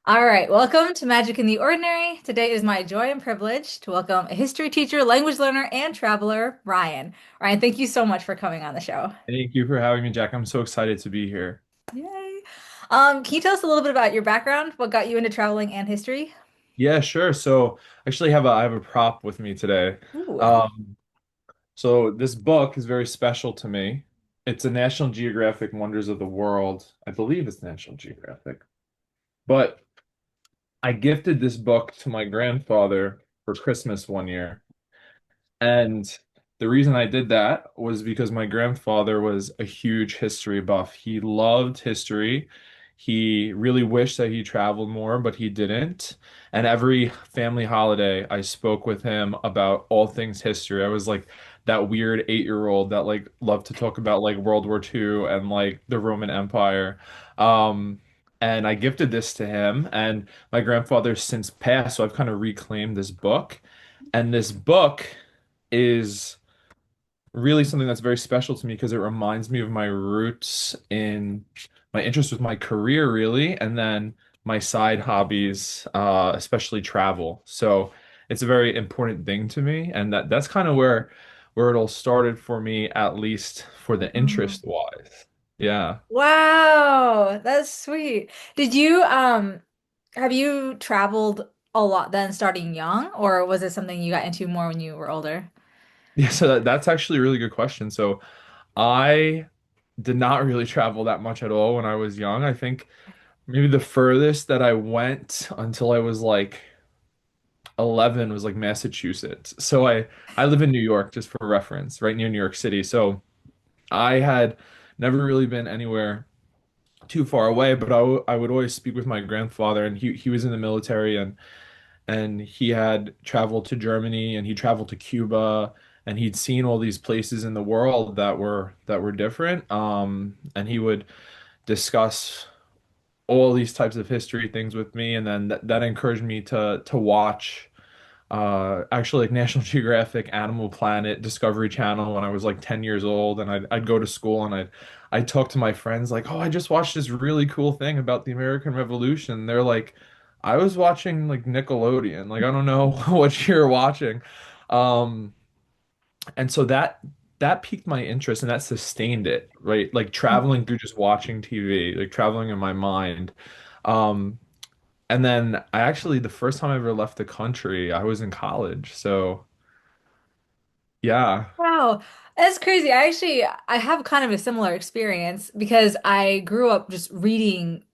All right, welcome to Magic in the Ordinary. Today is my joy and privilege to welcome a history teacher, language learner, and traveler, Ryan. Ryan, thank you so much for coming on the show. Thank you for having me, Jack. I'm so excited to be here. Yay. Can you tell us a little bit about your background? What got you into traveling and history? Yeah, sure. So actually I have a prop with me today. Ooh. Um, so this book is very special to me. It's a National Geographic Wonders of the World. I believe it's National Geographic. But I gifted this book to my grandfather for Christmas one year. And the reason I did that was because my grandfather was a huge history buff. He loved history. He really wished that he traveled more, but he didn't. And every family holiday, I spoke with him about all things history. I was like that weird 8-year old that like loved to talk about like World War II and like the Roman Empire. Um, and I gifted this to him, and my grandfather's since passed, so I've kind of reclaimed this book. And this book is really something that's very special to me because it reminds me of my roots in my interest with my career, really, and then my side hobbies, especially travel. So it's a very important thing to me, and that's kind of where it all started for me, at least for the Mhm. interest wise. Yeah. Wow, that's sweet. Did you have you traveled a lot then starting young, or was it something you got into more when you were older? Yeah, so that's actually a really good question. So I did not really travel that much at all when I was young. I think maybe the furthest that I went until I was like 11 was like Massachusetts. So I live in New York just for reference, right near New York City. So I had never really been anywhere too far away, but I would always speak with my grandfather, and he was in the military, and he had traveled to Germany, and he traveled to Cuba, and he'd seen all these places in the world that were different. And he would discuss all these types of history things with me, and then that encouraged me to watch actually like National Geographic, Animal Planet, Discovery Channel when I was like 10 years old, and I'd go to school and I'd talk to my friends like, "Oh, I just watched this really cool thing about the American Revolution." They're like, "I was watching like Nickelodeon. Like I don't know what you're watching." Um and so that piqued my interest, and that sustained it, right? Like traveling through just watching TV, like traveling in my mind. Um and then I actually, the first time I ever left the country, I was in college. So yeah. Wow, that's crazy. I have kind of a similar experience because I grew up just reading,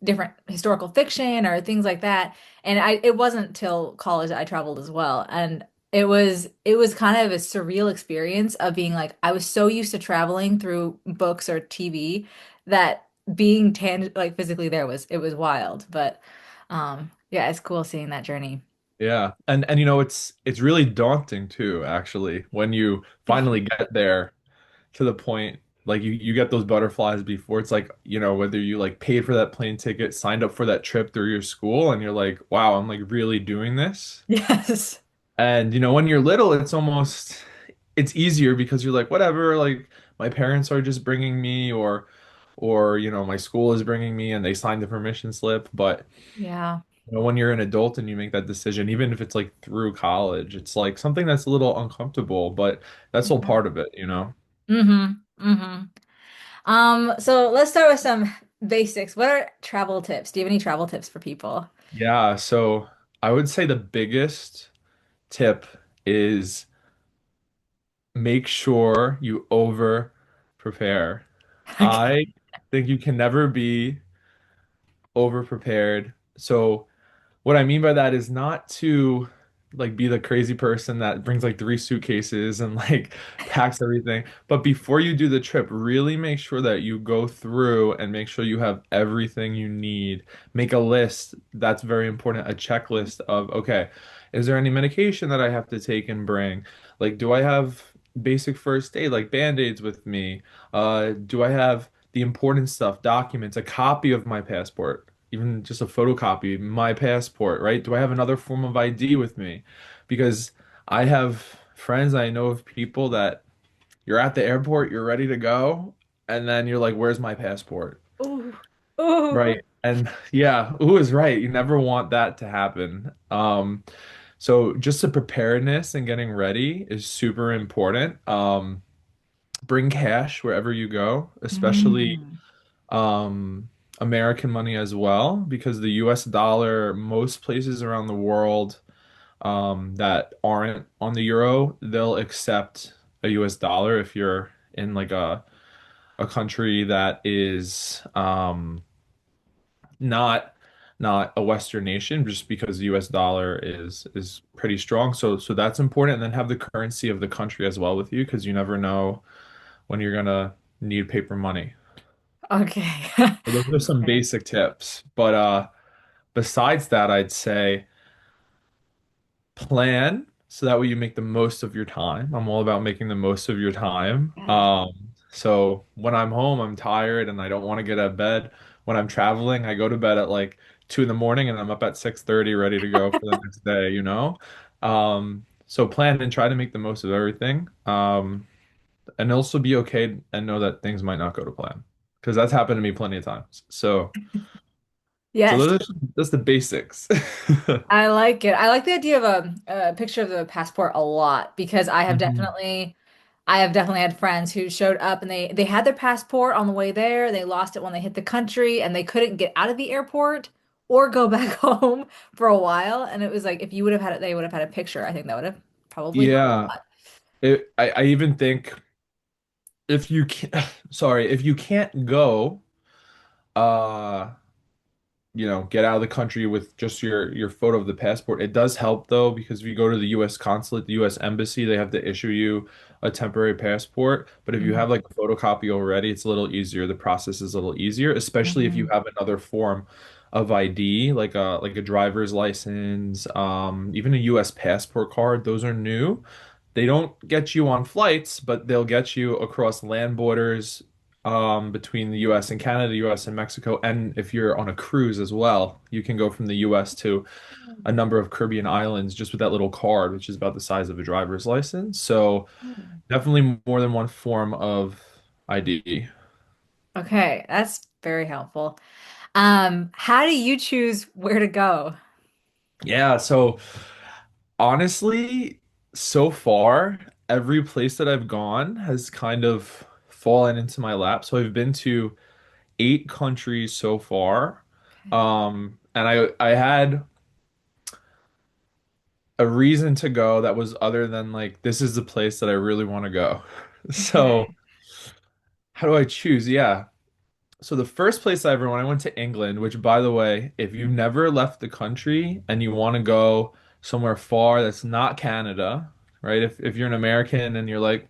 different historical fiction or things like that. And it wasn't till college that I traveled as well. And it was kind of a surreal experience of being like I was so used to traveling through books or TV that being like physically there was wild. But yeah, it's cool seeing that journey. Yeah. And it's really daunting too, actually, when you finally get there to the point like you get those butterflies before it's like, whether you like paid for that plane ticket, signed up for that trip through your school, and you're like, wow, I'm like really doing this. Yes. And when you're little, it's easier because you're like, whatever, like my parents are just bringing me, or my school is bringing me, and they signed the permission slip. But Yeah. when you're an adult and you make that decision, even if it's like through college, it's like something that's a little uncomfortable, but that's all part of it. Mm-hmm. Mm-hmm. So let's start with some basics. What are travel tips? Do you have any travel tips for people? Yeah, so I would say the biggest tip is make sure you over prepare. Okay. I think you can never be over prepared. So what I mean by that is not to like be the crazy person that brings like 3 suitcases and like packs everything. But before you do the trip, really make sure that you go through and make sure you have everything you need. Make a list. That's very important. A checklist of, okay, is there any medication that I have to take and bring? Like, do I have basic first aid, like band-aids with me? Do I have the important stuff, documents, a copy of my passport? Even just a photocopy, my passport, right? Do I have another form of ID with me? Because I have friends, I know of people that you're at the airport, you're ready to go, and then you're like, where's my passport? Ooh. Ooh. Right. And yeah, who is right? You never want that to happen. So just the preparedness and getting ready is super important. Bring cash wherever you go, especially Mm. um, American money as well, because the US dollar, most places around the world that aren't on the euro, they'll accept a US dollar if you're in like a country that is not not a Western nation, just because the US dollar is pretty strong. So that's important. And then have the currency of the country as well with you, because you never know when you're gonna need paper money. Okay. So those are some Okay. basic tips. But besides that, I'd say plan so that way you make the most of your time. I'm all about making the most of your time. Yes. So when I'm home, I'm tired and I don't want to get out of bed. When I'm traveling, I go to bed at like 2 in the morning and I'm up at 6:30 ready to go for the next day, you know? So plan and try to make the most of everything. And also be okay and know that things might not go to plan. Because that's happened to me plenty of times. So Yes. those are that's the basics. I like it. I like the idea of a picture of the passport a lot because Mhm. I have definitely had friends who showed up and they had their passport on the way there. They lost it when they hit the country and they couldn't get out of the airport or go back home for a while. And it was like if you would have had it, they would have had a picture. I think that would have probably helped a Yeah. lot. I even think if you can't, sorry, if you can't go, uh, get out of the country with just your photo of the passport. It does help though, because if you go to the U.S. consulate, the U.S. embassy, they have to issue you a temporary passport. But if you have Mhm. like a photocopy already, it's a little easier. The process is a little easier, especially if you Mhm. have another form of ID, like a driver's license, even a U.S. passport card. Those are new. They don't get you on flights, but they'll get you across land borders between the US and Canada, US and Mexico. And if you're on a cruise as well, you can go from the US to a number of Caribbean islands just with that little card, which is about the size of a driver's license. So definitely more than one form of ID. Okay, that's very helpful. How do you choose where to go? Yeah, so honestly, so far, every place that I've gone has kind of fallen into my lap. So I've been to 8 countries so far. Okay. And I had a reason to go that was other than like this is the place that I really want to go. So Okay. how do I choose? Yeah. So the first place I ever went, I went to England, which by the way, if you've never left the country and you want to go somewhere far that's not Canada, right? If you're an American and you're like,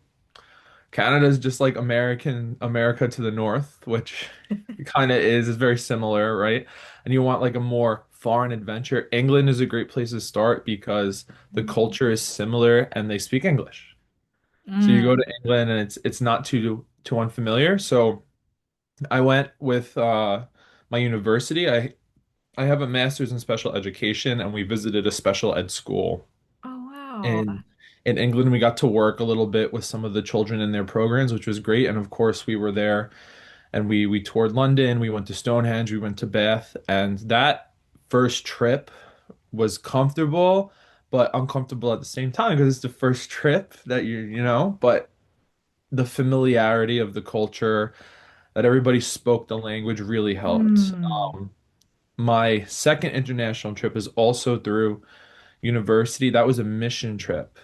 Canada's just like America to the north, which it kind of is. It's very similar, right? And you want like a more foreign adventure. England is a great place to start because the culture is similar and they speak English. So you go to Mm. England and it's not too unfamiliar. So I went with my university. I have a master's in special education and we visited a special ed school Oh, wow. in in England. We got to work a little bit with some of the children in their programs, which was great. And of course, we were there and we toured London. We went to Stonehenge. We went to Bath, and that first trip was comfortable, but uncomfortable at the same time because it's the first trip that But the familiarity of the culture, that everybody spoke the language, really helped. Mm. My second international trip is also through university. That was a mission trip.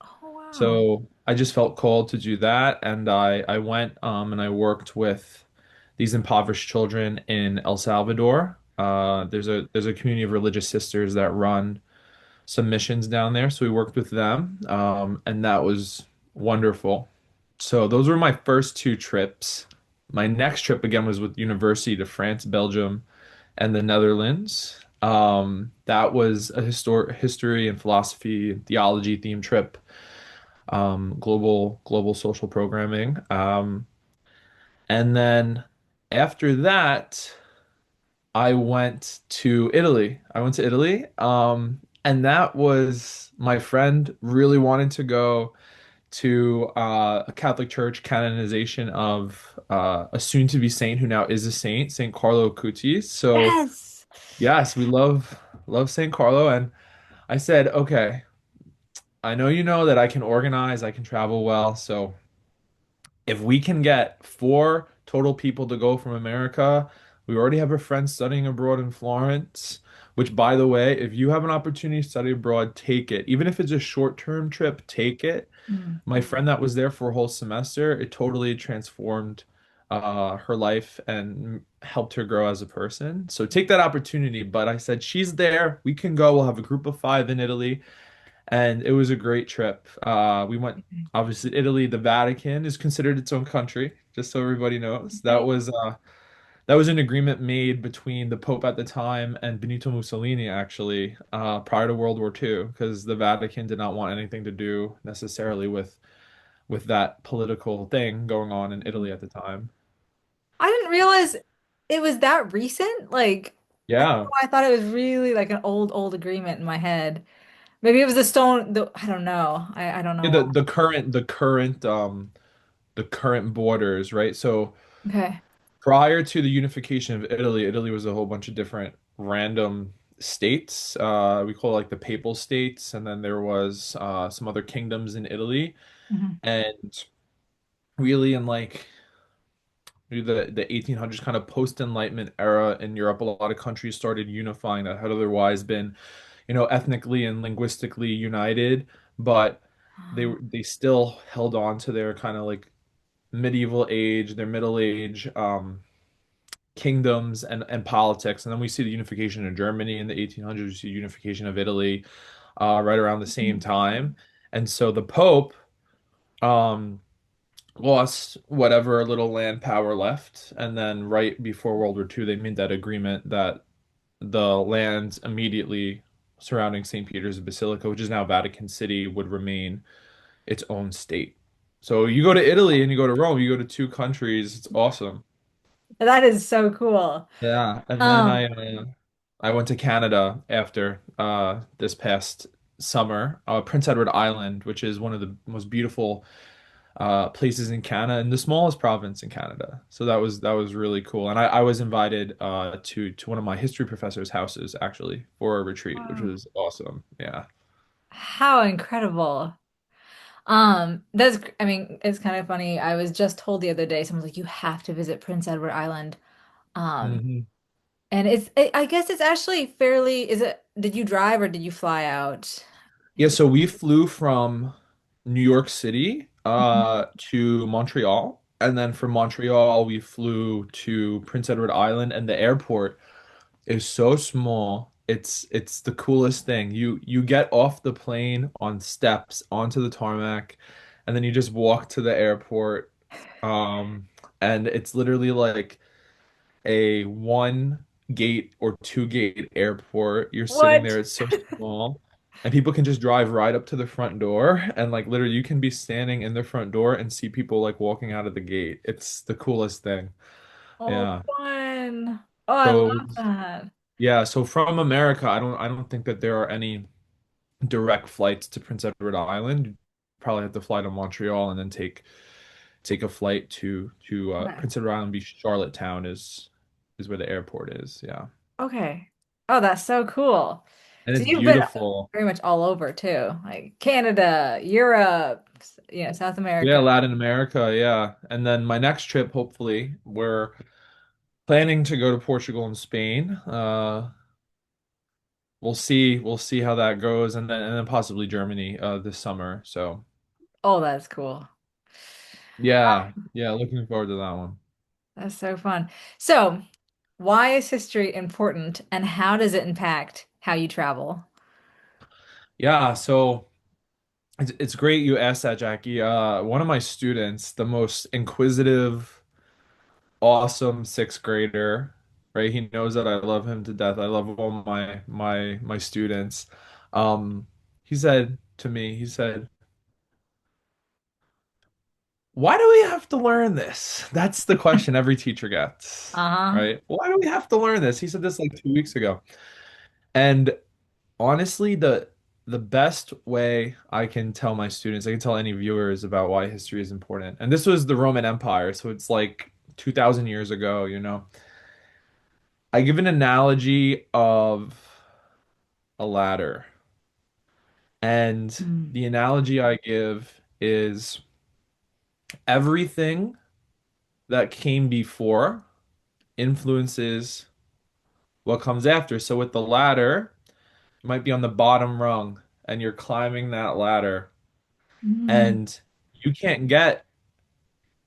Oh, wow. So I just felt called to do that, and I went and I worked with these impoverished children in El Salvador. There's a community of religious sisters that run some missions down there, so we worked with them, and that was wonderful. So those were my first 2 trips. My next trip again was with university to France, Belgium, and the Netherlands. That was a history and philosophy and theology themed trip, global social programming. And then after that, I went to Italy. I went to Italy, and that was my friend really wanted to go to a Catholic Church canonization of a soon-to-be saint who now is a saint, Saint Carlo Acutis. So Yes. yes, we love Saint Carlo, and I said, okay, I know that I can organize, I can travel well, so if we can get four total people to go from America, we already have a friend studying abroad in Florence, which, by the way, if you have an opportunity to study abroad, take it. Even if it's a short-term trip, take it. Mm. My friend that was there for a whole semester, it totally transformed her life and helped her grow as a person. So take that opportunity. But I said, she's there. We can go. We'll have a group of five in Italy and it was a great trip. We went obviously to Italy. The Vatican is considered its own country, just so everybody knows. Okay. That was an agreement made between the Pope at the time and Benito Mussolini, actually, prior to World War II, because the Vatican did not want anything to do necessarily with that political thing going on in Italy at the time. I didn't realize it was that recent. Like, I don't Yeah. know, I thought it was really like an old agreement in my head. Maybe it was the stone, I don't know. I don't Yeah, know why. the current borders, right? So Okay. prior to the unification of Italy, Italy was a whole bunch of different random states. We call it like the Papal States, and then there was some other kingdoms in Italy. Mhm. And really, in like the 1800s, kind of post-Enlightenment era in Europe, a lot of countries started unifying that had otherwise been, ethnically and linguistically united, but they still held on to their kind of like medieval age, their middle age. Kingdoms and politics. And then we see the unification of Germany in the 1800s, we see unification of Italy right around the same time. And so the Pope um, lost whatever little land power left. And then right before World War II, they made that agreement that the lands immediately surrounding St. Peter's Basilica, which is now Vatican City, would remain its own state. So you go to Italy and you go to Rome, you go to two countries, it's awesome. That is so cool. Yeah, and then Um, I went to Canada after this past summer, Prince Edward Island, which is one of the most beautiful places in Canada and the smallest province in Canada. So that was really cool. And I was invited to one of my history professor's houses actually for a retreat, which wow. was awesome. Yeah. How incredible. I mean, it's kind of funny. I was just told the other day, someone's like, you have to visit Prince Edward Island. Um, hmm and I guess it's actually did you drive or did you fly out? Yeah, so we flew from New York City to Montreal, and then from Montreal we flew to Prince Edward Island, and the airport is so small. It's the coolest thing. You get off the plane on steps onto the tarmac, and then you just walk to the airport. Um, and it's literally like a one gate or two gate airport. You're sitting What? there, it's so small. And people can just drive right up to the front door and like literally you can be standing in the front door and see people like walking out of the gate. It's the coolest thing. Oh, Yeah. fun. Oh, I love So that. yeah, so from America, I don't think that there are any direct flights to Prince Edward Island. You probably have to fly to Montreal and then take a flight to Okay. Prince Edward Island Beach. Charlottetown is where the airport is. Yeah. Okay. Oh, that's so cool. And So it's you've been beautiful. very much all over too, like Canada, Europe, South Yeah, America. Latin America, yeah. And then my next trip, hopefully, we're planning to go to Portugal and Spain. We'll see how that goes, and then possibly Germany this summer. So Oh, that's cool. yeah, yeah, looking forward to that one. That's so fun. So, why is history important and how does it impact how you travel? Yeah, so it's great you asked that, Jackie. One of my students, the most inquisitive, awesome sixth grader, right? He knows that I love him to death. I love all my students. Um, he said to me, he said, "Why do we have to learn this?" That's the question every teacher gets, Uh-huh. right? Why do we have to learn this? He said this like 2 weeks ago. And honestly, the best way I can tell my students, I can tell any viewers about why history is important. And this was the Roman Empire, so it's like 2,000 years ago, I give an analogy of a ladder. And Mm. the analogy I give is everything that came before influences what comes after. So with the ladder, you might be on the bottom rung and you're climbing that ladder Mm. and you can't get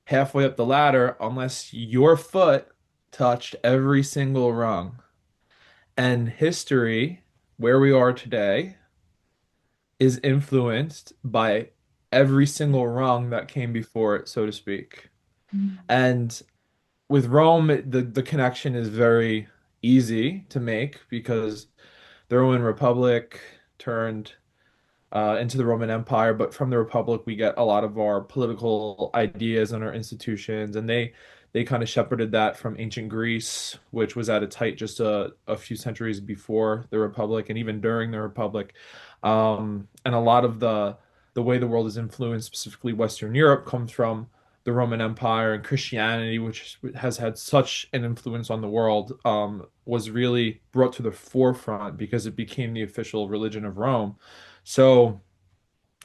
halfway up the ladder unless your foot touched every single rung. And history, where we are today, is influenced by every single rung that came before it, so to speak. Mm. And with Rome, the connection is very easy to make because the Roman Republic turned into the Roman Empire, but from the Republic we get a lot of our political ideas and our institutions, and they kind of shepherded that from ancient Greece, which was at its height just a few centuries before the Republic and even during the Republic. And a lot of the way the world is influenced, specifically Western Europe, comes from the Roman Empire and Christianity, which has had such an influence on the world, was really brought to the forefront because it became the official religion of Rome. So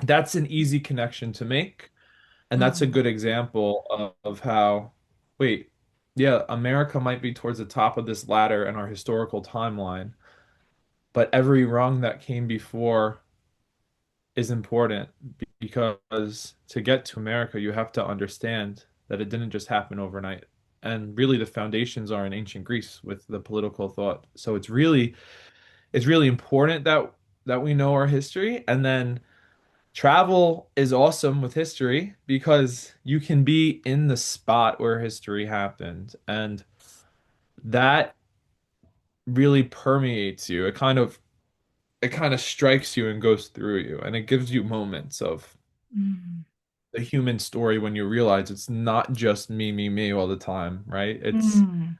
that's an easy connection to make. And that's a Mm. good example of how, wait, yeah, America might be towards the top of this ladder in our historical timeline, but every rung that came before is important because to get to America, you have to understand that it didn't just happen overnight. And really the foundations are in ancient Greece with the political thought. So it's really important that we know our history. And then travel is awesome with history because you can be in the spot where history happened, and that really permeates you. It kind of strikes you and goes through you, and it gives you moments of Mm. the human story when you realize it's not just me, me, me all the time, right? Mm.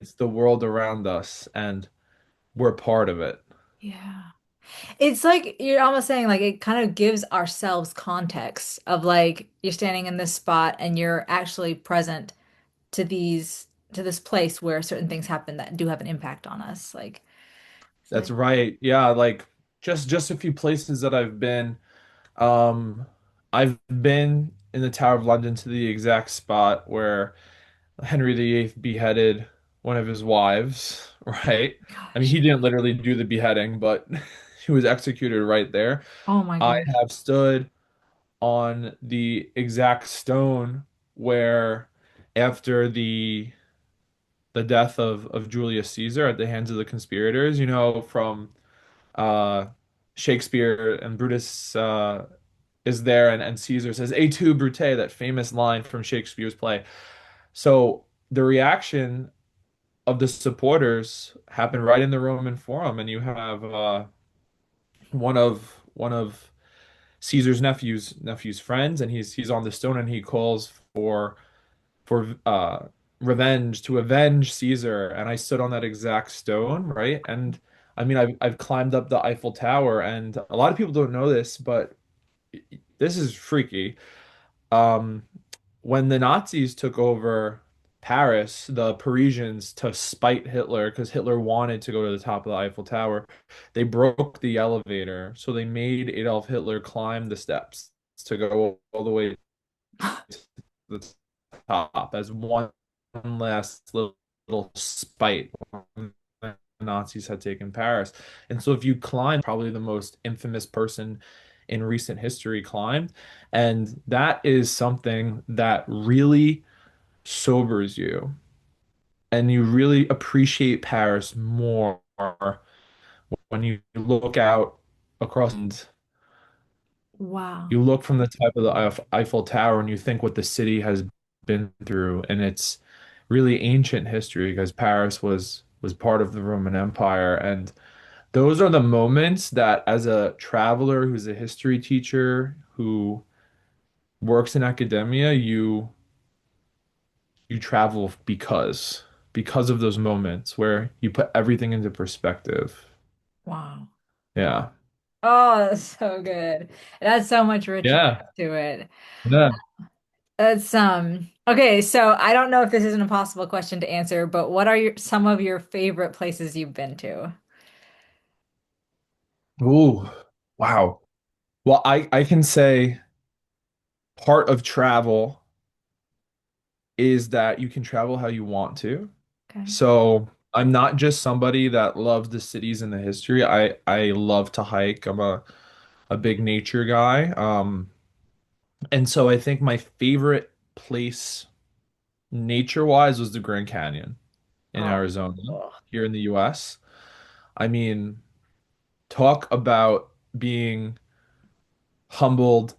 It's the world around us, and we're part of it. Yeah. It's like you're almost saying like it kind of gives ourselves context of like you're standing in this spot and you're actually present to these to this place where certain things happen that do have an impact on us. Like it's That's like right. Yeah, like just a few places that I've been. Um, I've been in the Tower of London to the exact spot where Henry VIII beheaded one of his wives, right? I mean, gosh. he didn't literally do the beheading, but he was executed right there. Oh my I gosh. have stood on the exact stone where after the death of Julius Caesar at the hands of the conspirators, from uh Shakespeare and Brutus is there and Caesar says "Et tu, Brute," that famous line from Shakespeare's play. So the reaction of the supporters happened right in the Roman Forum, and you have one of Caesar's nephew's friends, and he's on the stone, and he calls for revenge to avenge Caesar, and I stood on that exact stone, right? And I mean, I've climbed up the Eiffel Tower, and a lot of people don't know this, but this is freaky. Um, when the Nazis took over Paris, the Parisians, to spite Hitler, because Hitler wanted to go to the top of the Eiffel Tower, they broke the elevator. So they made Adolf Hitler climb the steps to go all the way to the top as one last little spite when the Nazis had taken Paris. And so if you climb, probably the most infamous person in recent history climbed. And that is something that really sobers you. And you really appreciate Paris more when you look out across and Wow. you look from the top of the Eiffel Tower and you think what the city has been through. And it's really ancient history because Paris was part of the Roman Empire. And those are the moments that, as a traveler who's a history teacher who works in academia, you travel because of those moments where you put everything into perspective. Wow. Yeah. Oh, that's so good. It adds so much richness Yeah. to it. Yeah. That's okay, so I don't know if this is an impossible question to answer, but what are some of your favorite places you've been to? Ooh, wow. Well, I can say part of travel is that you can travel how you want to. Okay. So I'm not just somebody that loves the cities and the history. I love to hike. I'm a big nature guy. And so I think my favorite place nature-wise was the Grand Canyon in Oh, Arizona cool. here in the US. I mean, talk about being humbled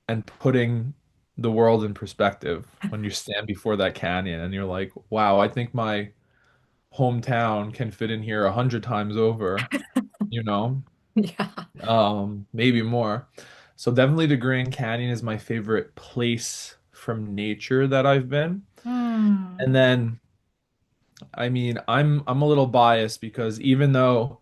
and putting the world in perspective when you stand before that canyon and you're like, wow, I think my hometown can fit in here 100 times over, you know, Yeah. maybe more. So definitely the Grand Canyon is my favorite place from nature that I've been. And Hmm. then, I mean, I'm a little biased because even though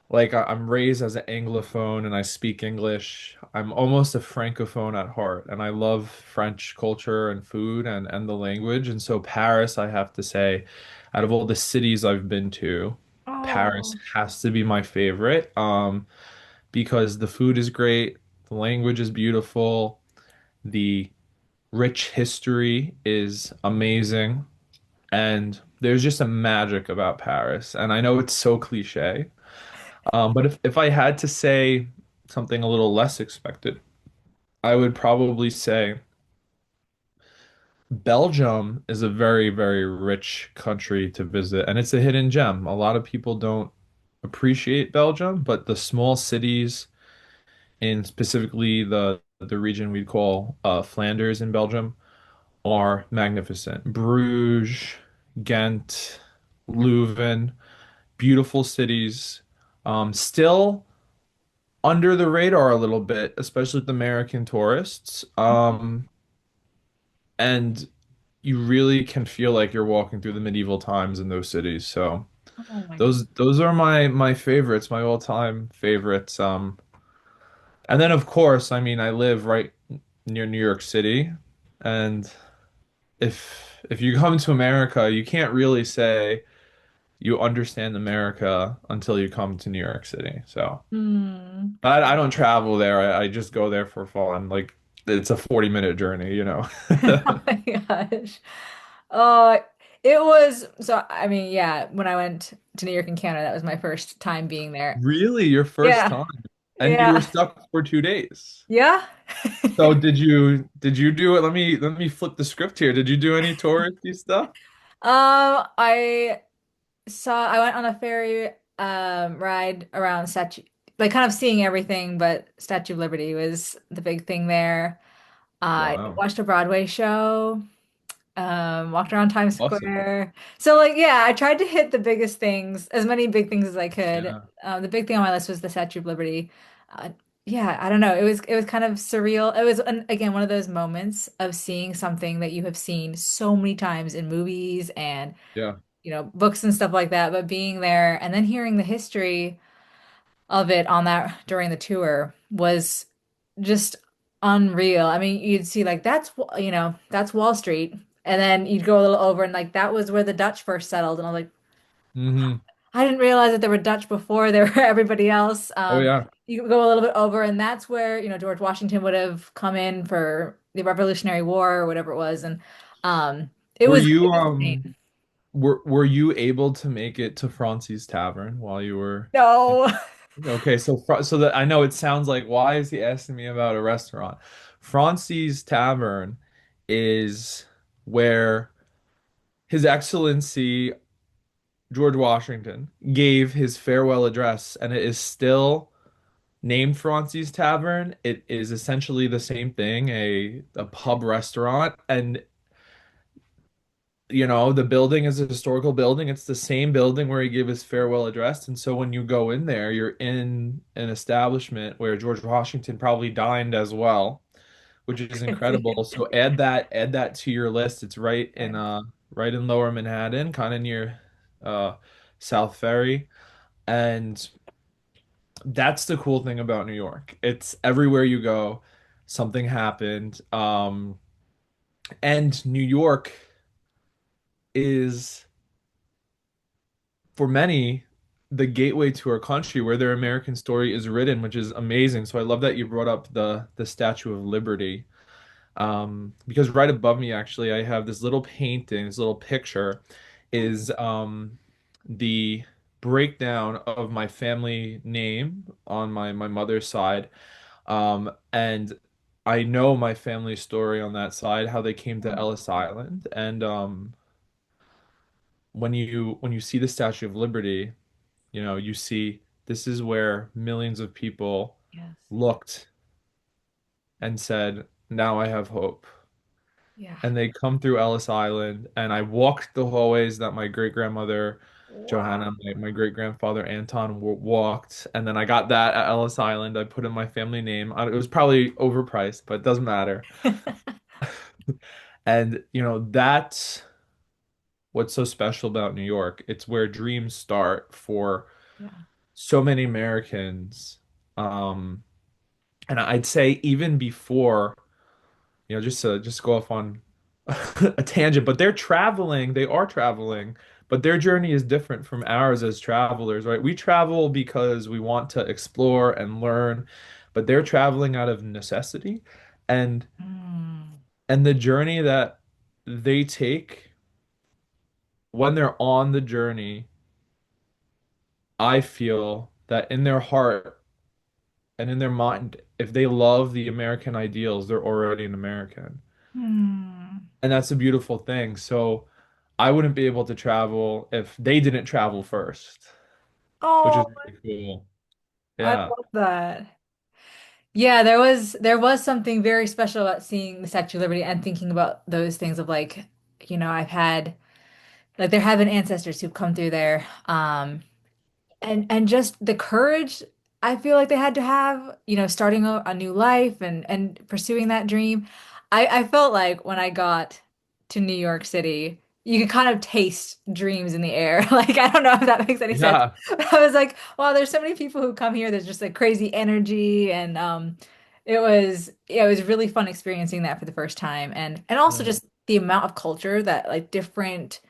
like I'm raised as an Anglophone and I speak English, I'm almost a Francophone at heart, and I love French culture and food and the language. And so Paris, I have to say, out of all the cities I've been to, Paris Oh. has to be my favorite. Because the food is great, the language is beautiful, the rich history is amazing, and there's just a magic about Paris. And I know it's so cliche. But if I had to say something a little less expected, I would probably say Belgium is a very, very rich country to visit, and it's a hidden gem. A lot of people don't appreciate Belgium, but the small cities in specifically the region we'd call Flanders in Belgium are magnificent. Bruges, Ghent, Leuven, beautiful cities. Still under the radar a little bit, especially with American tourists. And you really can feel like you're walking through the medieval times in those cities. So Oh my God. those are my favorites, my all-time favorites. And then of course, I mean, I live right near New York City, and if you come to America, you can't really say you understand America until you come to New York City. So Hmm. I don't travel there. I just go there for fun. Like it's a 40-minute journey, you know. Oh my gosh. Uh, it was so I mean, yeah, when I went to New York and Canada, that was my first time being there. Really, your first Yeah. time, and you were Yeah. stuck for 2 days. Yeah. So did you do it? Let me flip the script here. Did you do any touristy stuff? I went on a ferry ride around Statue, like kind of seeing everything, but Statue of Liberty was the big thing there. I Wow, watched a Broadway show, walked around Times awesome. Square. So like yeah, I tried to hit the biggest things, as many big things as I could. Yeah. The big thing on my list was the Statue of Liberty. Yeah, I don't know. It was kind of surreal. It was again one of those moments of seeing something that you have seen so many times in movies and Yeah. books and stuff like that, but being there and then hearing the history of it on that during the tour was just unreal. I mean, you'd see like that's Wall Street, and then you'd go a little over and like that was where the Dutch first settled, and I was like, Hmm. I didn't realize that there were Dutch before there were everybody else. Oh yeah. You go a little bit over, and that's where, George Washington would have come in for the Revolutionary War or whatever it was, and it Were was you it was insane. were you able to make it to Francie's Tavern while you were No. okay, so so that I know it sounds like why is he asking me about a restaurant? Francie's Tavern is where His Excellency George Washington gave his farewell address, and it is still named Francie's Tavern. It is essentially the same thing, a pub restaurant, and the building is a historical building. It's the same building where he gave his farewell address. And so when you go in there, you're in an establishment where George Washington probably dined as well, which is incredible. So add that to your list. It's right in Lower Manhattan, kind of near uh South Ferry. And that's the cool thing about New York. It's everywhere you go, something happened. And New York is, for many, the gateway to our country where their American story is written, which is amazing. So I love that you brought up the Statue of Liberty. Because right above me, actually, I have this little painting, this little picture is the breakdown of my family name on my mother's side. And I know my family story on that side, how they came to Ellis Island. And when you see the Statue of Liberty, you see this is where millions of people Yes. looked and said, now I have hope. Yeah. And they come through Ellis Island, and I walked the hallways that my great grandmother Wow. Johanna, my great grandfather Anton walked, and then I got that at Ellis Island. I put in my family name. It was probably overpriced, but it doesn't matter. And that's what's so special about New York. It's where dreams start for Yeah. so many Americans. Um, and I'd say even before, just to just go off on a tangent, but they are traveling, but their journey is different from ours as travelers, right? We travel because we want to explore and learn, but they're traveling out of necessity. And Mm. the journey that they take when they're on the journey, I feel that in their heart and in their mind, if they love the American ideals, they're already an American. Hmm. And that's a beautiful thing. So I wouldn't be able to travel if they didn't travel first, which Oh, is really cool. I Yeah. love that. Yeah, there was something very special about seeing the Statue of Liberty and thinking about those things of like, I've had like there have been ancestors who've come through there. And just the courage I feel like they had to have, starting a new life and pursuing that dream. I felt like when I got to New York City, you could kind of taste dreams in the air. Like I don't know if that makes any sense. Yeah. But I was like, wow, there's so many people who come here. There's just like crazy energy and it was really fun experiencing that for the first time and also Yeah. just the amount of culture that like different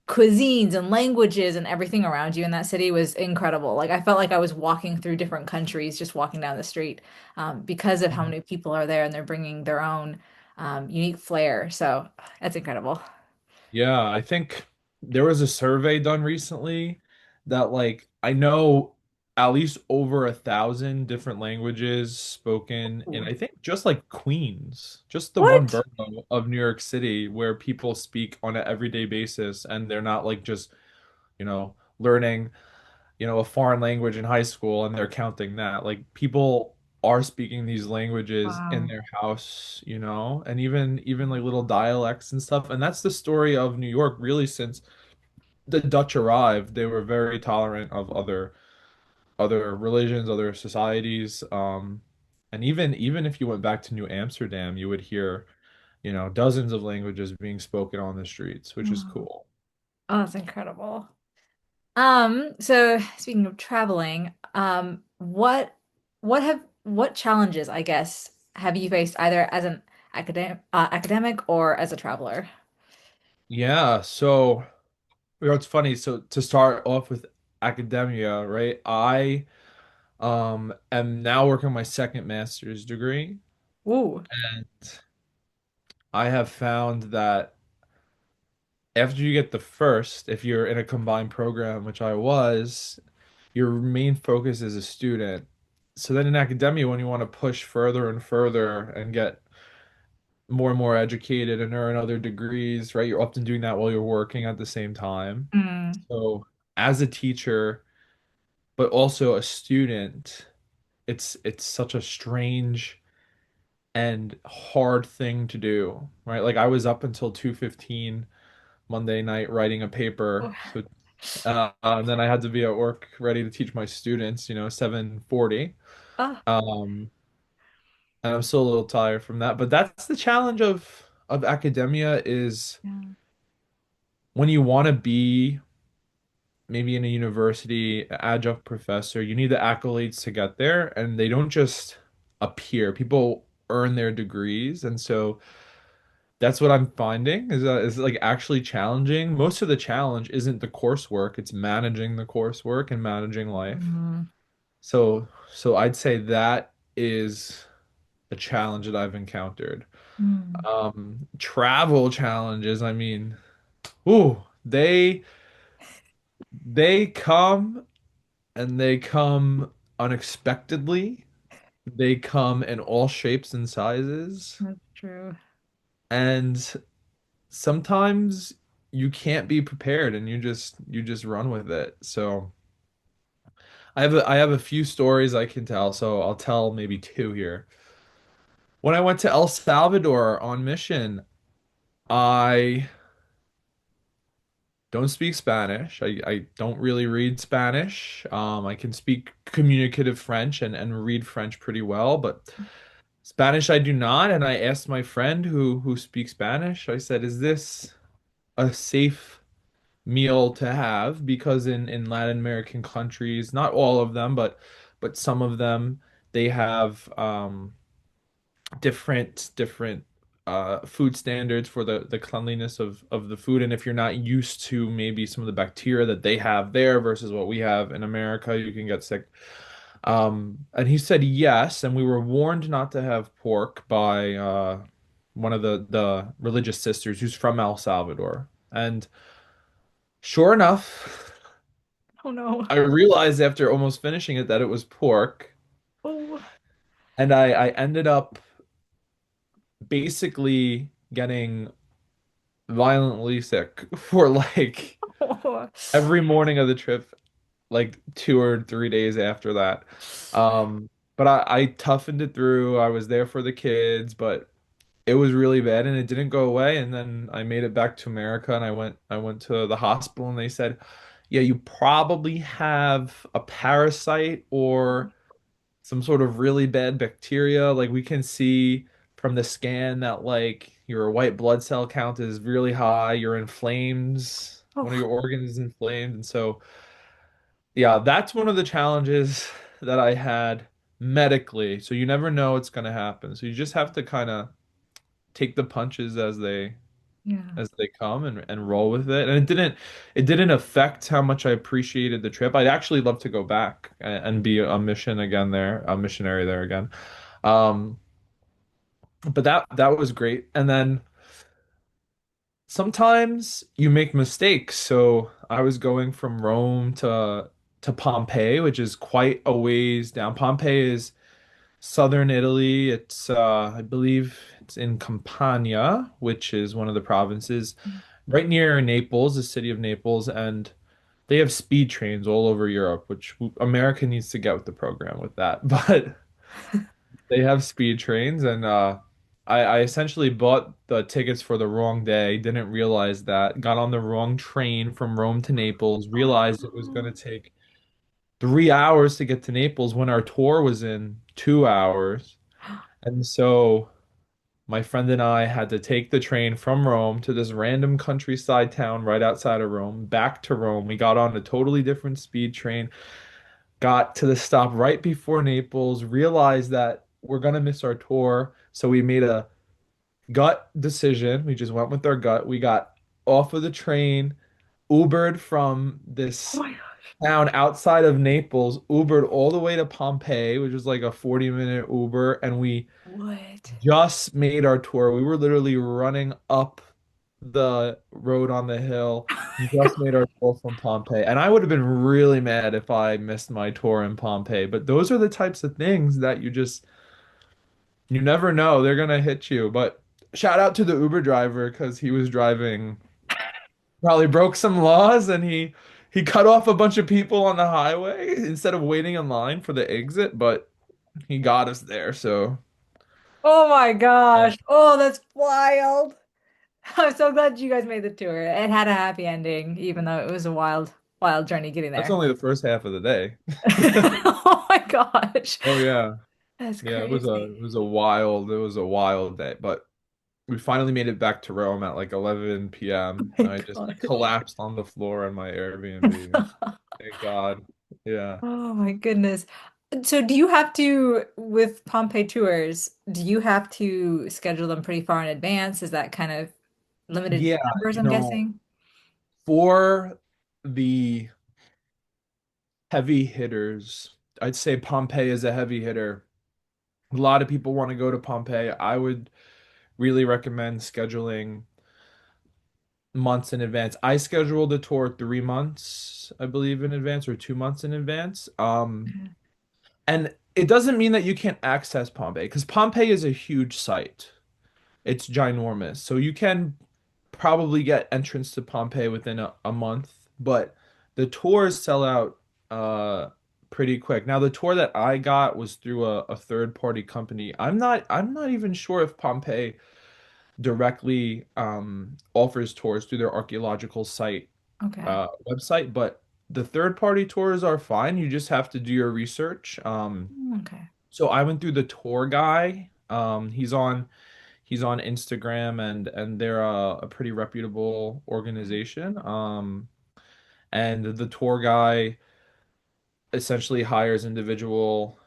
cuisines and languages and everything around you in that city was incredible. Like I felt like I was walking through different countries just walking down the street because of how many people are there and they're bringing their own unique flair. So that's incredible. Yeah, I think there was a survey done recently that like I know at least over 1,000 different languages spoken in Ooh. I think just like Queens, just the one What? borough of New York City where people speak on an everyday basis and they're not like just, learning a foreign language in high school and they're counting that. Like people are speaking these languages in Wow. their house, and even like little dialects and stuff. And that's the story of New York, really, since the Dutch arrived, they were very tolerant of other religions, other societies. And even if you went back to New Amsterdam, you would hear, dozens of languages being spoken on the streets, which is Mm. cool. Oh, that's incredible. So speaking of traveling, what challenges, I guess, have you faced either as an academic or as a traveler? Yeah, so it's funny. So to start off with academia, right? I am now working on my second master's degree, Ooh. and I have found that after you get the first, if you're in a combined program, which I was, your main focus is a student. So then in academia, when you want to push further and further and get more and more educated and earn other degrees, right? You're often doing that while you're working at the same time. Mm. So as a teacher, but also a student, it's such a strange and hard thing to do, right? Like I was up until 2:15 Monday night writing a paper. So and then I had to be at work ready to teach my students, 7:40. Oh, Um, and I'm still a little tired from that, but that's the challenge of academia is yeah. when you want to be maybe in a university adjunct professor, you need the accolades to get there, and they don't just appear. People earn their degrees, and so That's what I'm finding is like actually challenging. Most of the challenge isn't the coursework, it's managing the coursework and managing life. Mm, So I'd say that is a challenge that I've encountered. mm. Travel challenges, I mean, ooh, they come and they come unexpectedly. They come in all shapes and sizes. That's true. And sometimes you can't be prepared and you just run with it. So I have a few stories I can tell, so I'll tell maybe two here. When I went to El Salvador on mission, I don't speak Spanish. I don't really read Spanish. I can speak communicative French and read French pretty well, but Spanish I do not. And I asked my friend who speaks Spanish, I said, is this a safe meal to have? Because in Latin American countries, not all of them, but some of them, they have different food standards for the cleanliness of the food. And if you're not used to maybe some of the bacteria that they have there versus what we have in America, you can get sick. And he said yes, and we were warned not to have pork by one of the religious sisters who's from El Salvador. And sure enough, Oh no. I realized after almost finishing it that it was pork, Oh. and I ended up basically getting violently sick for like Oh. every morning of the trip, like 2 or 3 days after that. But I toughened it through. I was there for the kids, but it was really bad and it didn't go away. And then I made it back to America and I went to the hospital and they said, yeah, you probably have a parasite or some sort of really bad bacteria. Like we can see from the scan that like your white blood cell count is really high, you're inflamed, one of Oh, your organs is inflamed. And so, yeah, that's one of the challenges that I had medically. So you never know what's going to happen. So you just have to kind of take the punches yeah. as they come and roll with it. And it didn't affect how much I appreciated the trip. I'd actually love to go back and be a mission again there, a missionary there again. Um, but that was great. And then sometimes you make mistakes. So I was going from Rome to Pompeii, which is quite a ways down. Pompeii is southern Italy. It's I believe it's in Campania, which is one of the provinces right near Naples, the city of Naples, and they have speed trains all over Europe, which America needs to get with the program with that. But they have speed trains, and I essentially bought the tickets for the wrong day, didn't realize that, got on the wrong train from Rome to Naples, realized it was going Oh. to take 3 hours to get to Naples when our tour was in 2 hours. And so my friend and I had to take the train from Rome to this random countryside town right outside of Rome, back to Rome. We got on a totally different speed train, got to the stop right before Naples, realized that we're gonna miss our tour. So we made a gut decision. We just went with our gut. We got off of the train, Ubered from Oh this my gosh. town outside of Naples, Ubered all the way to Pompeii, which was like a 40-minute Uber, and we What? just made our tour. We were literally running up the road on the hill, Oh my just made our tour from Pompeii. And I would have been really mad if I missed my tour in Pompeii. But those are the types of things that you never know. They're gonna hit you. But shout out to the Uber driver because he was driving, probably broke some laws and he cut off a bunch of people on the highway instead of waiting in line for the exit, but he got us there. So Oh my gosh. Oh, that's wild. I'm so glad you guys made the tour. It had a happy ending, even though it was a wild, wild journey getting that's there. only the first half of the day. Oh my gosh. Oh yeah. That's Yeah, it was a crazy. it was a wild it was a wild day, but we finally made it back to Rome at like 11 p.m. Oh and my I just gosh. collapsed on the floor in my Airbnb. Thank God. Yeah. Oh my goodness. So do you have to, with Pompeii tours, do you have to schedule them pretty far in advance? Is that kind of limited Yeah, numbers, I'm no, guessing? for the heavy hitters, I'd say Pompeii is a heavy hitter. A lot of people want to go to Pompeii. I would really recommend scheduling months in advance. I scheduled a tour 3 months, I believe, in advance or 2 months in advance. And it doesn't mean that you can't access Pompeii because Pompeii is a huge site. It's ginormous. So you can probably get entrance to Pompeii within a month, but the tours sell out uh pretty quick. Now the tour that I got was through a third party company. I'm not even sure if Pompeii directly offers tours through their archaeological site Okay. website, but the third party tours are fine. You just have to do your research. Okay. So I went through the tour guy. He's on Instagram and they're a pretty reputable organization. And the tour guy essentially hires individual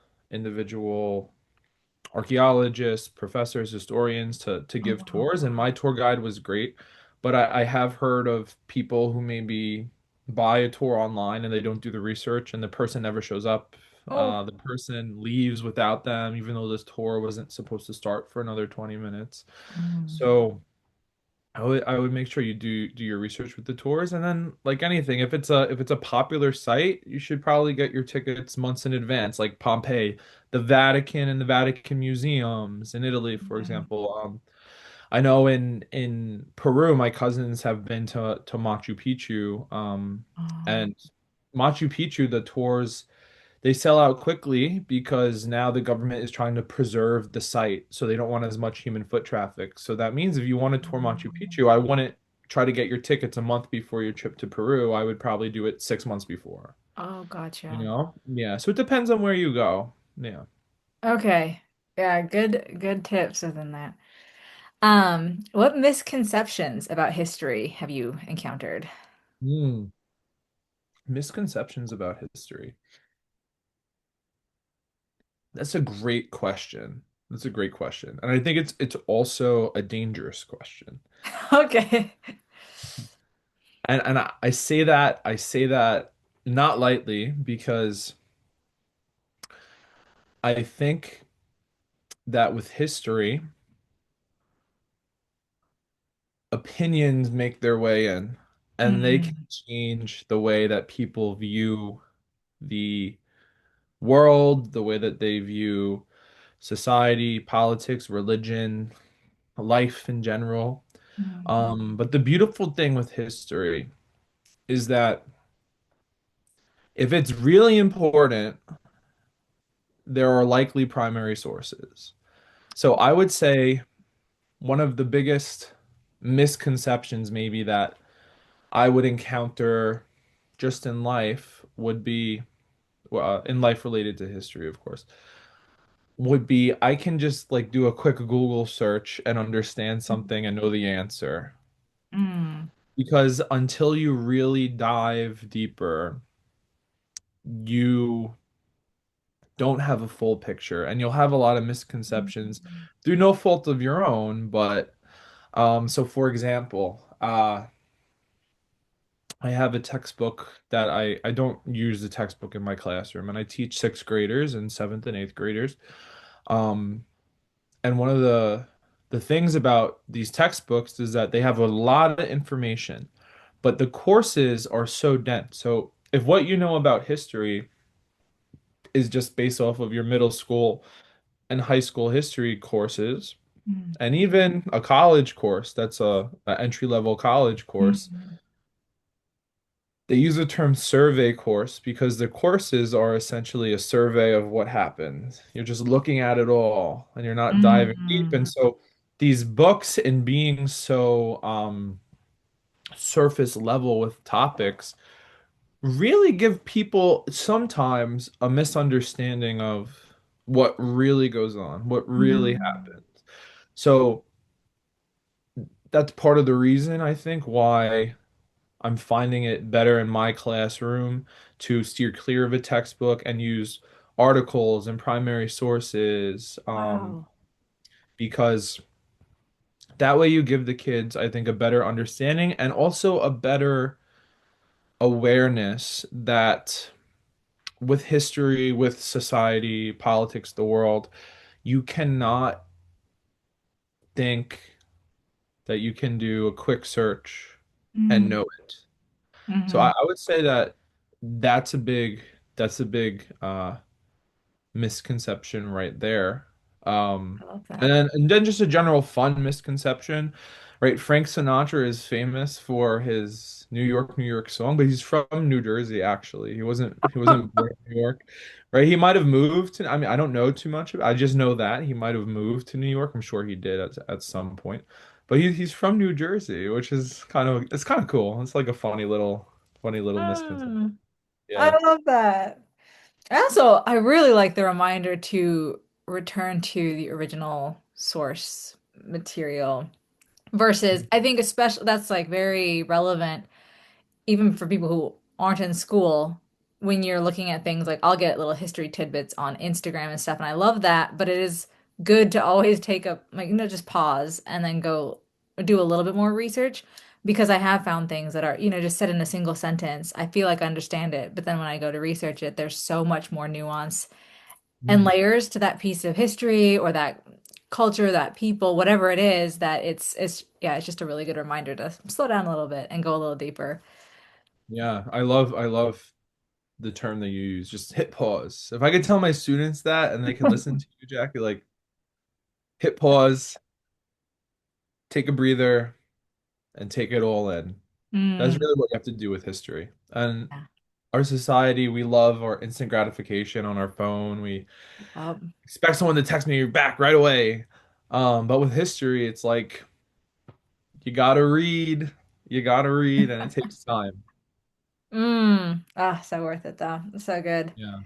archaeologists, professors, historians to Oh, give wow. tours, and my tour guide was great. But I have heard of people who maybe buy a tour online and they don't do the research, and the person never shows up. Oh. The person leaves without them, even though this tour wasn't supposed to start for another 20 minutes. Mm. So I would make sure you do your research with the tours, and then like anything, if it's a popular site, you should probably get your tickets months in advance, like Pompeii, the Vatican and the Vatican museums in Italy, for Okay. example. I know in Peru, my cousins have been to Machu Picchu, Oh. and Machu Picchu, the tours they sell out quickly because now the government is trying to preserve the site, so they don't want as much human foot traffic. So that means if you want to tour Machu Picchu, I wouldn't try to get your tickets a month before your trip to Peru. I would probably do it 6 months before, Oh, you gotcha. know? Yeah, so it depends on where you go. Yeah. Okay. Yeah, good tips within that. What misconceptions about history have you encountered? Hmm. Misconceptions about history. That's a great question. That's a great question. And I think it's also a dangerous question. Okay. And I say that not lightly because I think that with history, opinions make their way in, and they can Mm, change the way that people view the world, the way that they view society, politics, religion, life in general. mm, But the beautiful thing with history is that if it's really important, there are likely primary sources. So I would say one of the biggest misconceptions maybe that I would encounter just in life would be in life related to history, of course, would be I can just like do a quick Google search and understand something and know the answer. mm, Because until you really dive deeper, you don't have a full picture and you'll have a lot of misconceptions mm, through no fault of your own, but so for example, I have a textbook that I don't use the textbook in my classroom, and I teach sixth graders and seventh and eighth graders. Um, and one of the things about these textbooks is that they have a lot of information, but the courses are so dense. So if what you know about history is just based off of your middle school and high school history courses, mm, and even a college course, that's a entry level college course. mm, They use the term survey course because the courses are essentially a survey of what happened. You're just looking at it all and you're not diving deep. And mm, so these books, in being so surface level with topics, really give people sometimes a misunderstanding of what really goes on, what really mm, happens. So that's part of the reason I think why I'm finding it better in my classroom to steer clear of a textbook and use articles and primary sources, Wow. because that way you give the kids, I think, a better understanding and also a better awareness that with history, with society, politics, the world, you cannot think that you can do a quick search and Mm. know it. So Hmm. I would say that that's a big misconception right there. I love And that. then just a general fun misconception, right? Frank Sinatra is famous for his New York song, but he's from New Jersey actually. He wasn't born in New York, right? He might have moved to, I mean, I don't know too much. I just know that he might have moved to New York. I'm sure he did at some point. But he's from New Jersey, which is it's kind of cool. It's like a funny little misconception. Mm. I Yeah. love that. I really like the reminder to return to the original source material versus, I think, especially that's like very relevant even for people who aren't in school, when you're looking at things like I'll get little history tidbits on Instagram and stuff, and I love that, but it is good to always take a like just pause and then go do a little bit more research because I have found things that are, just said in a single sentence. I feel like I understand it, but then when I go to research it, there's so much more nuance and Mm. layers to that piece of history or that culture, that people, whatever it is, that it's yeah, it's just a really good reminder to slow down a little bit and go a little deeper. Yeah, I love the term that you use. Just hit pause. If I could tell my students that and they could listen to you, Jackie, like hit pause, take a breather, and take it all in. That's Mm. really what you have to do with history. And Yeah. our society, we love our instant gratification on our phone. We Um, expect someone to text me back right away. But with history, it's like you gotta read, and it takes time. so worth it though. So good. Yeah.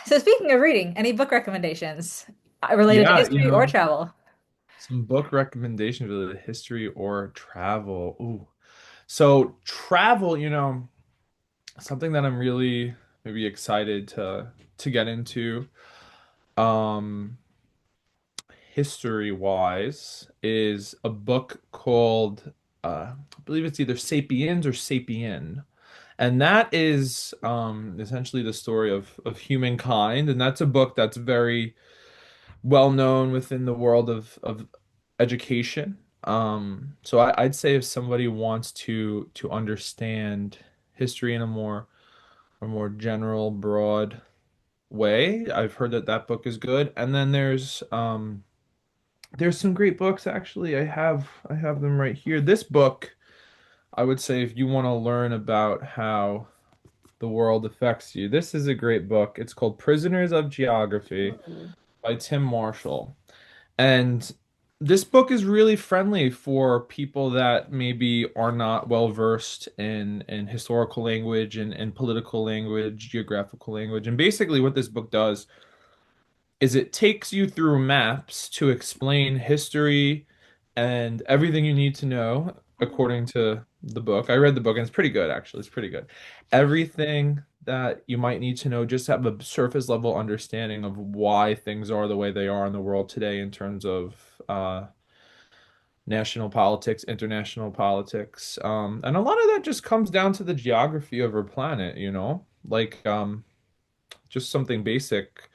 So speaking of reading, any book recommendations related to Yeah, history or travel? some book recommendations related to history or travel. Ooh. So travel, something that I'm really maybe excited to get into, um, history wise, is a book called I believe it's either Sapiens or Sapien. And that is essentially the story of humankind. And that's a book that's very well known within the world of education. So I'd say if somebody wants to understand history in a more general, broad way, I've heard that that book is good. And then there's some great books actually. I have them right here. This book, I would say if you want to learn about how the world affects you, this is a great book. It's called Prisoners of Geography Ooh. by Tim Marshall. And this book is really friendly for people that maybe are not well versed in historical language and political language, geographical language. And basically, what this book does is it takes you through maps to explain history and everything you need to know according to the book. I read the book and it's pretty good, actually. It's pretty good. Everything that you might need to know, just have a surface level understanding of why things are the way they are in the world today in terms of national politics, international politics. And a lot of that just comes down to the geography of our planet, like just something basic.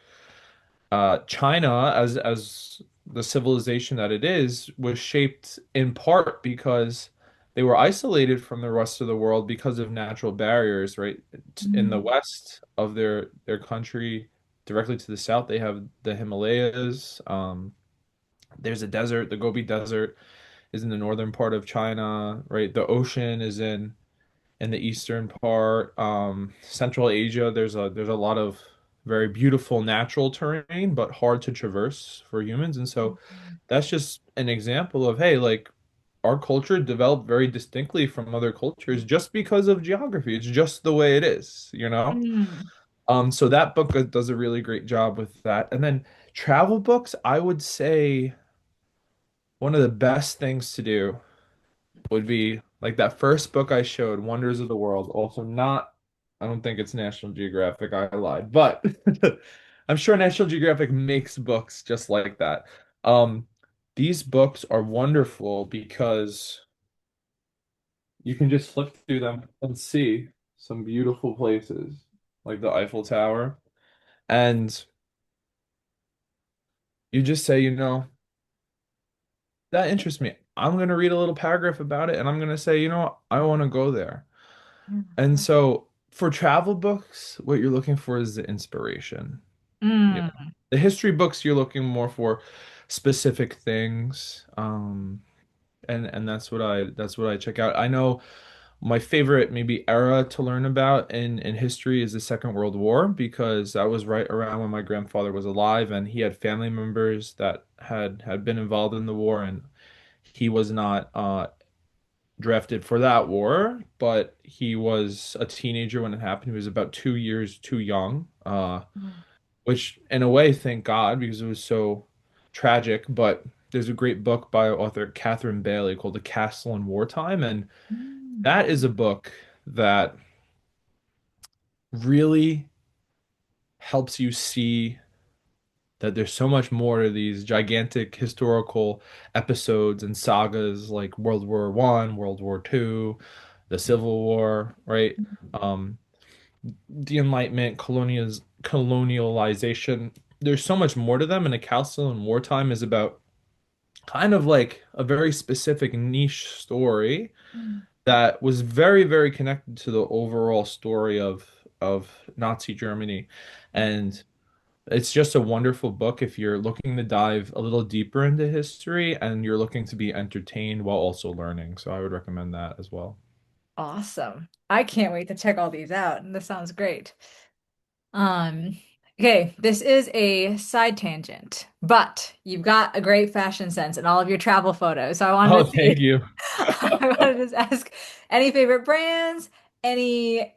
China, as the civilization that it is, was shaped in part because they were isolated from the rest of the world because of natural barriers, right? In the Mm. west of their country, directly to the south, they have the Himalayas. There's a desert, the Gobi Desert is in the northern part of China, right? The ocean is in the eastern part. Central Asia, there's a lot of very beautiful natural terrain, but hard to traverse for humans. And so that's just an example of, hey, like our culture developed very distinctly from other cultures just because of geography. It's just the way it is. Mm. So that book does a really great job with that. And then travel books, I would say one of the best things to do would be like that first book I showed, Wonders of the World. Also not I don't think it's National Geographic. I lied, but I'm sure National Geographic makes books just like that. Um, these books are wonderful because you can just flip through them and see some beautiful places like the Eiffel Tower. And you just say, that interests me. I'm going to read a little paragraph about it and I'm going to say, I want to go there. And so for travel books, what you're looking for is the inspiration. Yeah. Mm. The history books, you're looking more for specific things. And that's what I check out. I know my favorite maybe era to learn about in history is the Second World War because that was right around when my grandfather was alive and he had family members that had been involved in the war and he was not drafted for that war, but he was a teenager when it happened. He was about 2 years too young, which in a way, thank God, because it was so tragic. But there's a great book by author Catherine Bailey called The Castle in Wartime, and Mm. that is a book that really helps you see that there's so much more to these gigantic historical episodes and sagas like World War One, World War Two, the Civil War, right? Um, the Enlightenment, colonialization. There's so much more to them, and A Castle in Wartime is about kind of like a very specific niche story Mm. that was very, very connected to the overall story of Nazi Germany. And it's just a wonderful book if you're looking to dive a little deeper into history and you're looking to be entertained while also learning. So I would recommend that as well. Awesome. I can't wait to check all these out. This sounds great. Um, okay, this is a side tangent, but you've got a great fashion sense in all of your travel photos. So I wanted Oh, to see, thank you. I wanted to just ask any favorite brands, any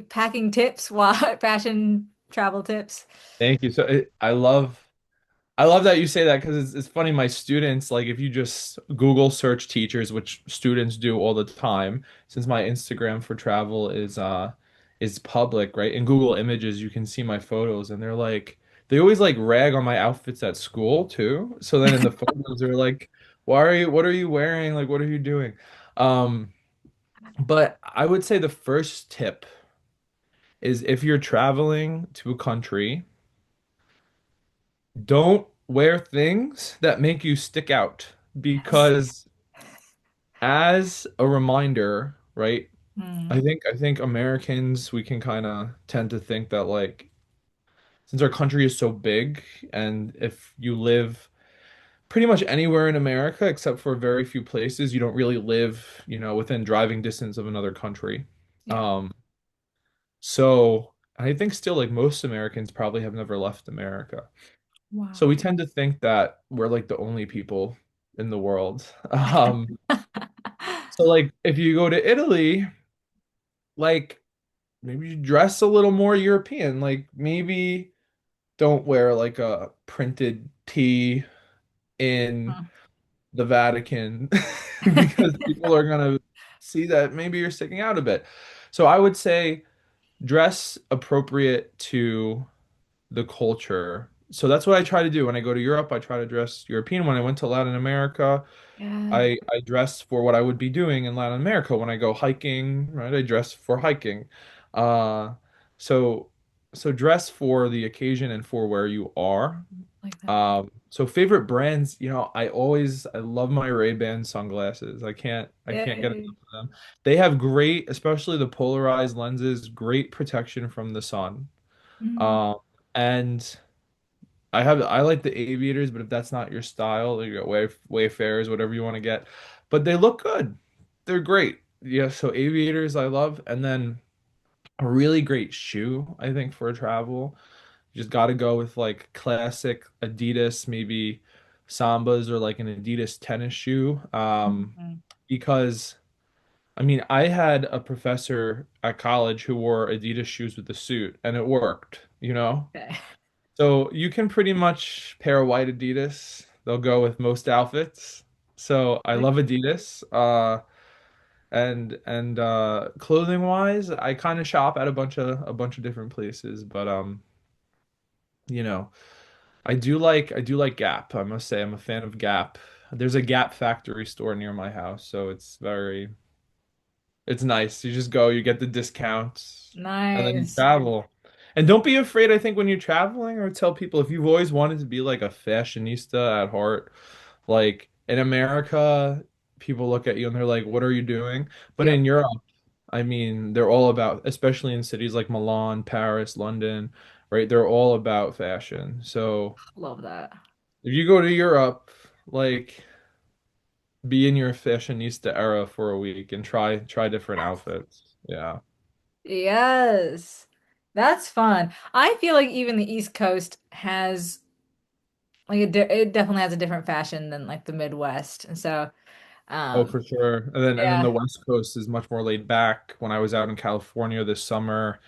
packing tips, while fashion travel tips. Thank you. So I love that you say that because it's funny. My students, like, if you just Google search teachers, which students do all the time, since my Instagram for travel is public, right? In Google Images, you can see my photos, and they always like rag on my outfits at school too. So then in the photos, they're like, what are you wearing? Like, what are you doing? Um, but I would say the first tip is if you're traveling to a country. Don't wear things that make you stick out Yes. because as a reminder, right? Mm, I think Americans we can kind of tend to think that like since our country is so big and if you live pretty much anywhere in America except for very few places, you don't really live, within driving distance of another country. yeah. Um, so I think still like most Americans probably have never left America. So Wow. we tend to think that we're like the only people in the world. So like if you go to Italy, like maybe you dress a little more European. Like maybe don't wear like a printed tee in Mm. the Vatican because people are gonna see that maybe you're sticking out a bit. So I would say dress appropriate to the culture. So that's what I try to do when I go to Europe. I try to dress European. When I went to Latin America, Yeah, I dressed for what I would be doing in Latin America. When I go hiking, right? I dress for hiking. Uh, so so dress for the occasion and for where you are. like that. So favorite brands, I love my Ray-Ban sunglasses. I can't get enough Yay. of them. They have great, especially the polarized lenses, great protection from the sun. Mm, Um, and I like the aviators, but if that's not your style, you got Wayfarers, whatever you want to get. But they look good. They're great. Yeah, so aviators I love. And then a really great shoe, I think, for travel. You just got to go with like classic Adidas, maybe Sambas or like an Adidas tennis shoe. mm, Because I mean, I had a professor at college who wore Adidas shoes with the suit, and it worked. okay. So you can pretty much pair a white Adidas. They'll go with most outfits. So I Like, love Adidas. And clothing wise, I kind of shop at a bunch of different places, but you know, I do like Gap. I must say I'm a fan of Gap. There's a Gap factory store near my house, so it's nice. You just go, you get the discounts, and then you Nice. travel. And don't be afraid, I think, when you're traveling, or tell people if you've always wanted to be like a fashionista at heart, like in America, people look at you and they're like, "What are you doing?" But Yep. in Europe, I mean, they're all about, especially in cities like Milan, Paris, London, right? They're all about fashion. So Love that. if you go to Europe, like be in your fashionista era for a week and try different outfits. Yeah. Yes. That's fun. I feel like even the East Coast has like it definitely has a different fashion than like the Midwest. And so Oh, um for sure. And then the yeah. West Coast is much more laid back. When I was out in California this summer,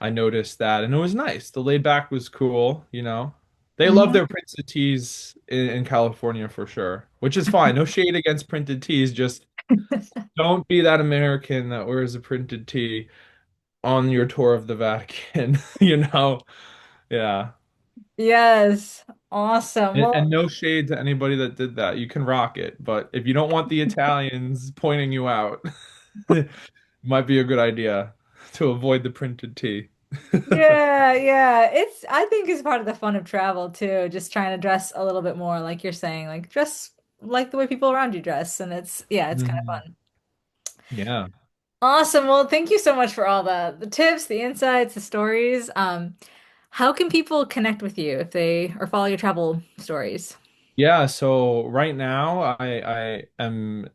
I noticed that, and it was nice. The laid back was cool, you know. They love Mhm. their printed tees in California for sure, which is fine. No shade against printed tees, just don't be that American that wears a printed tee on your tour of the Vatican, you know? Yeah. Yes. Awesome. And Well, no shade to anybody that did that. You can rock it, but if you don't want the Italians pointing you out, it might be a good idea to avoid the printed tee. yeah, yeah. I think it's part of the fun of travel too, just trying to dress a little bit more like you're saying, like dress like the way people around you dress. And it's kind of Mhm. fun. Yeah. Awesome. Well, thank you so much for all the tips, the insights, the stories. How can people connect with you if they or follow your travel stories? Yeah, so right now I am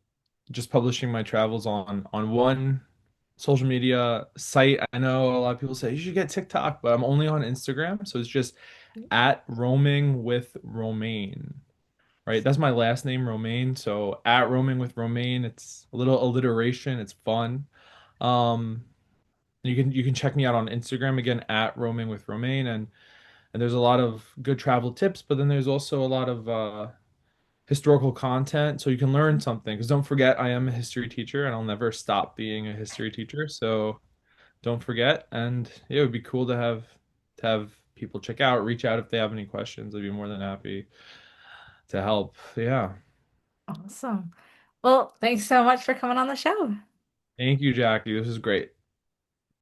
just publishing my travels on one social media site. I know a lot of people say you should get TikTok, but I'm only on Instagram, so it's just at roaming with Romaine. Right? That's my last name, Romaine. So at roaming with Romaine, it's a little alliteration. It's fun. Um, you can check me out on Instagram again at roaming with Romaine, and there's a lot of good travel tips, but then there's also a lot of historical content, so you can learn something. Because don't forget, I am a history teacher, and I'll never stop being a history teacher. So don't forget, and yeah, it would be cool to have people check out, reach out if they have any questions. I'd be more than happy to help. Yeah. Awesome. Well, thanks so much for coming on the show. Thank you, Jackie. This is great.